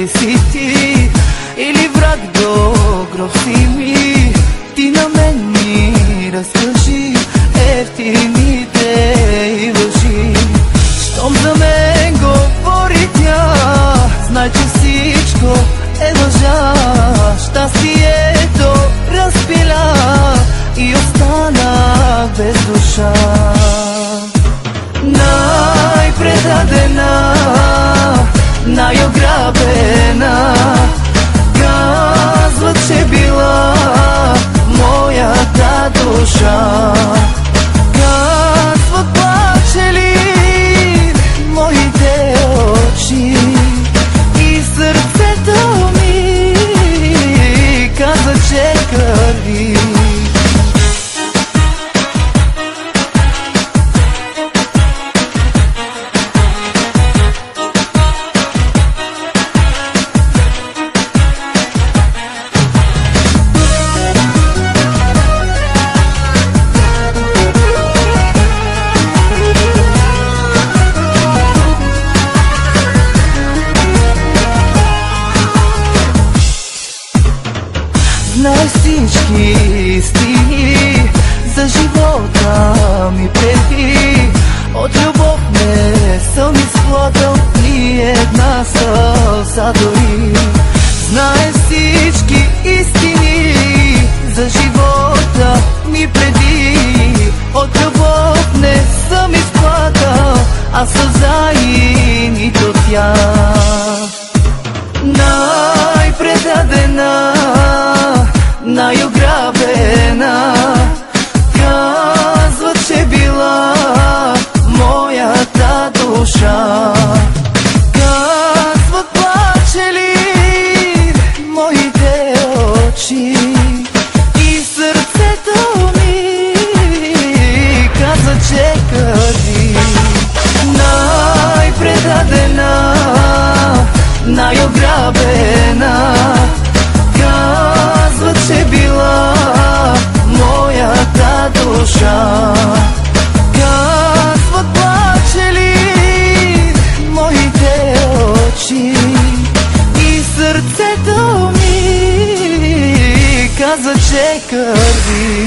ли си ти, или враг до гроб си ми? Ти на мен ми разкажи ефтините и лъжи. Щом за мен говори тя, знай, че всичко е лъжа. Щастието разпиля и останах без душа. Най-предадена, най-ограбена, казват, че била моята душа. Казват, плачели моите очи и сърцето ми каза, че кърви. Знай всички истини за живота ми преди. От любов не съм изплакал ни една сълза дори. Знай всички истини за живота ми преди. От любов не съм изплакал, а сълза и нито тя. Най-предадена, най-ограбена, казват, че била моята душа. Казват, плачели моите очи и сърцето ми каза, че кърви. Най-предадена, най-ограбена, казват, че била моята душа. Казват, плачели моите очи и сърцето ми каза, че кърви.